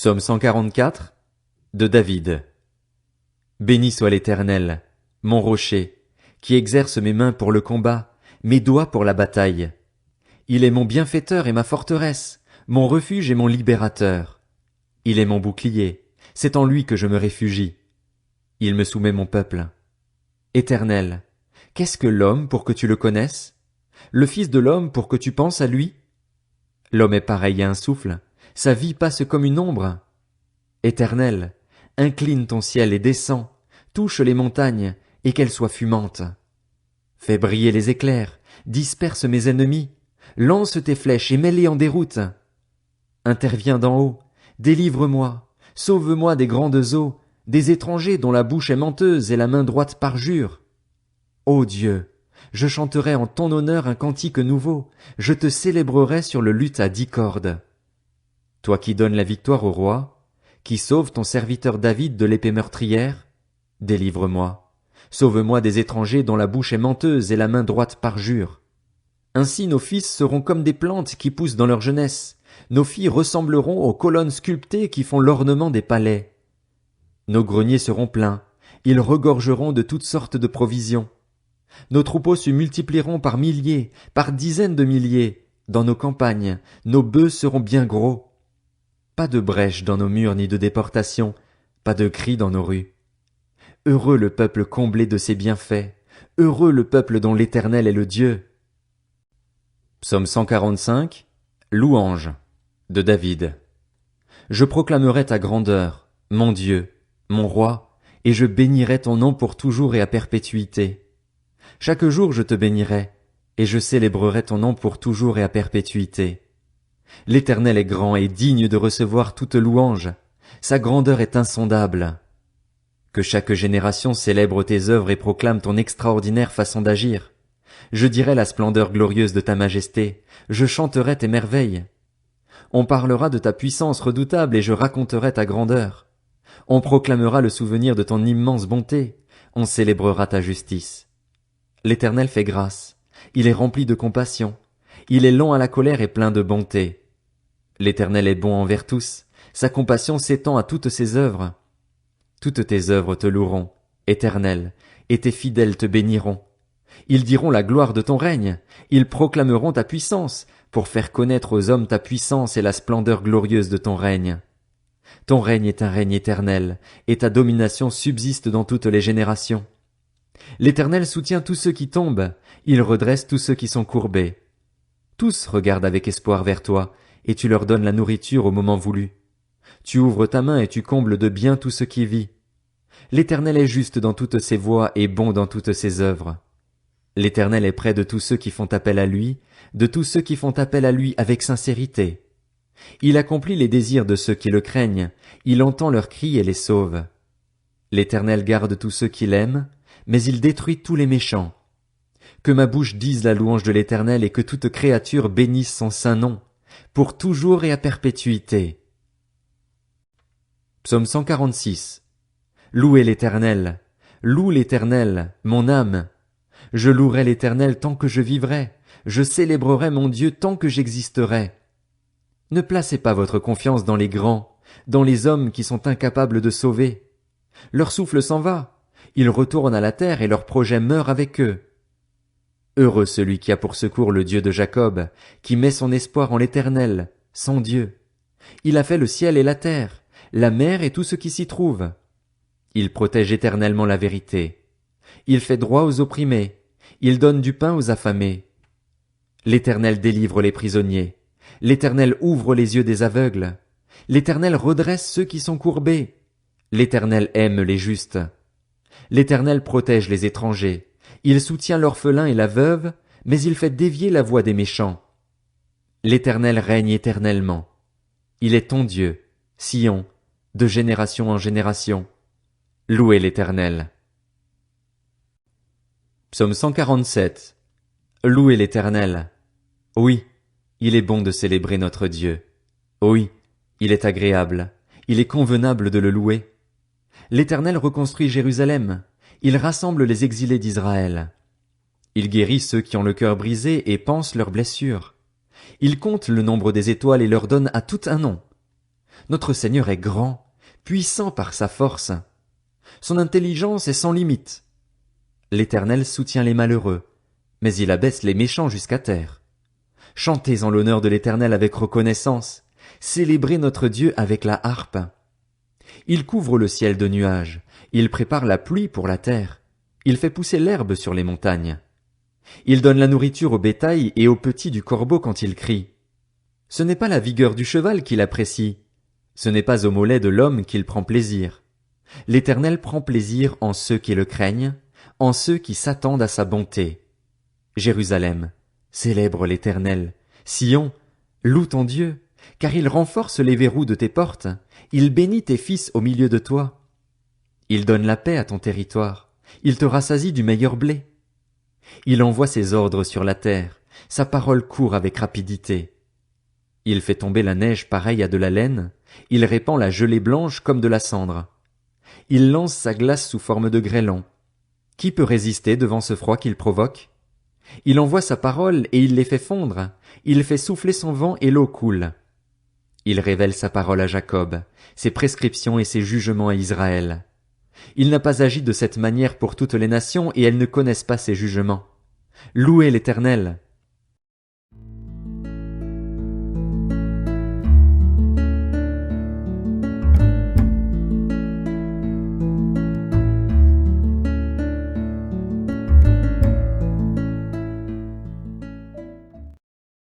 Psaume 144 de David. Béni soit l'Éternel, mon rocher, qui exerce mes mains pour le combat, mes doigts pour la bataille. Il est mon bienfaiteur et ma forteresse, mon refuge et mon libérateur. Il est mon bouclier, c'est en lui que je me réfugie. Il me soumet mon peuple. Éternel, qu'est-ce que l'homme pour que tu le connaisses? Le fils de l'homme pour que tu penses à lui? L'homme est pareil à un souffle, sa vie passe comme une ombre. Éternel, incline ton ciel et descends, touche les montagnes, et qu'elles soient fumantes. Fais briller les éclairs, disperse mes ennemis, lance tes flèches et mets-les en déroute. Interviens d'en haut, délivre-moi, sauve-moi des grandes eaux, des étrangers dont la bouche est menteuse et la main droite parjure. Ô Dieu, je chanterai en ton honneur un cantique nouveau, je te célébrerai sur le luth à 10 cordes. Toi qui donnes la victoire au roi, qui sauves ton serviteur David de l'épée meurtrière, délivre-moi, sauve-moi des étrangers dont la bouche est menteuse et la main droite parjure. Ainsi nos fils seront comme des plantes qui poussent dans leur jeunesse, nos filles ressembleront aux colonnes sculptées qui font l'ornement des palais. Nos greniers seront pleins, ils regorgeront de toutes sortes de provisions. Nos troupeaux se multiplieront par milliers, par dizaines de milliers. Dans nos campagnes, nos bœufs seront bien gros. Pas de brèche dans nos murs ni de déportation, pas de cris dans nos rues. Heureux le peuple comblé de ses bienfaits, heureux le peuple dont l'Éternel est le Dieu. Psaume 145, Louange de David. Je proclamerai ta grandeur, mon Dieu, mon roi, et je bénirai ton nom pour toujours et à perpétuité. Chaque jour je te bénirai, et je célébrerai ton nom pour toujours et à perpétuité. L'Éternel est grand et digne de recevoir toute louange, sa grandeur est insondable. Que chaque génération célèbre tes œuvres et proclame ton extraordinaire façon d'agir. Je dirai la splendeur glorieuse de ta majesté, je chanterai tes merveilles. On parlera de ta puissance redoutable et je raconterai ta grandeur. On proclamera le souvenir de ton immense bonté, on célébrera ta justice. L'Éternel fait grâce, il est rempli de compassion, il est lent à la colère et plein de bonté. L'Éternel est bon envers tous, sa compassion s'étend à toutes ses œuvres. Toutes tes œuvres te loueront, Éternel, et tes fidèles te béniront. Ils diront la gloire de ton règne, ils proclameront ta puissance, pour faire connaître aux hommes ta puissance et la splendeur glorieuse de ton règne. Ton règne est un règne éternel, et ta domination subsiste dans toutes les générations. L'Éternel soutient tous ceux qui tombent, il redresse tous ceux qui sont courbés. Tous regardent avec espoir vers toi, et tu leur donnes la nourriture au moment voulu. Tu ouvres ta main et tu combles de bien tout ce qui vit. L'Éternel est juste dans toutes ses voies et bon dans toutes ses œuvres. L'Éternel est près de tous ceux qui font appel à lui, de tous ceux qui font appel à lui avec sincérité. Il accomplit les désirs de ceux qui le craignent, il entend leurs cris et les sauve. L'Éternel garde tous ceux qui l'aiment, mais il détruit tous les méchants. Que ma bouche dise la louange de l'Éternel et que toute créature bénisse son saint nom, pour toujours et à perpétuité. Psaume 146. Louez l'Éternel, loue l'Éternel, mon âme. Je louerai l'Éternel tant que je vivrai, je célébrerai mon Dieu tant que j'existerai. Ne placez pas votre confiance dans les grands, dans les hommes qui sont incapables de sauver. Leur souffle s'en va, ils retournent à la terre et leur projet meurt avec eux. Heureux celui qui a pour secours le Dieu de Jacob, qui met son espoir en l'Éternel, son Dieu. Il a fait le ciel et la terre, la mer et tout ce qui s'y trouve. Il protège éternellement la vérité. Il fait droit aux opprimés, il donne du pain aux affamés. L'Éternel délivre les prisonniers, l'Éternel ouvre les yeux des aveugles, l'Éternel redresse ceux qui sont courbés, l'Éternel aime les justes. L'Éternel protège les étrangers, il soutient l'orphelin et la veuve, mais il fait dévier la voie des méchants. L'Éternel règne éternellement. Il est ton Dieu, Sion, de génération en génération. Louez l'Éternel. Psaume 147. Louez l'Éternel. Oui, il est bon de célébrer notre Dieu. Oui, il est agréable, il est convenable de le louer. L'Éternel reconstruit Jérusalem, il rassemble les exilés d'Israël. Il guérit ceux qui ont le cœur brisé et pansent leurs blessures. Il compte le nombre des étoiles et leur donne à tout un nom. Notre Seigneur est grand, puissant par sa force. Son intelligence est sans limite. L'Éternel soutient les malheureux, mais il abaisse les méchants jusqu'à terre. Chantez en l'honneur de l'Éternel avec reconnaissance, célébrez notre Dieu avec la harpe. Il couvre le ciel de nuages, il prépare la pluie pour la terre, il fait pousser l'herbe sur les montagnes. Il donne la nourriture au bétail et aux petits du corbeau quand il crie. Ce n'est pas la vigueur du cheval qu'il apprécie, ce n'est pas au mollet de l'homme qu'il prend plaisir. L'Éternel prend plaisir en ceux qui le craignent, en ceux qui s'attendent à sa bonté. Jérusalem, célèbre l'Éternel. Sion, loue ton Dieu, car il renforce les verrous de tes portes, il bénit tes fils au milieu de toi. Il donne la paix à ton territoire, il te rassasie du meilleur blé. Il envoie ses ordres sur la terre, sa parole court avec rapidité. Il fait tomber la neige pareille à de la laine, il répand la gelée blanche comme de la cendre. Il lance sa glace sous forme de grêlons. Qui peut résister devant ce froid qu'il provoque? Il envoie sa parole et il les fait fondre, il fait souffler son vent et l'eau coule. Il révèle sa parole à Jacob, ses prescriptions et ses jugements à Israël. Il n'a pas agi de cette manière pour toutes les nations et elles ne connaissent pas ses jugements. Louez l'Éternel,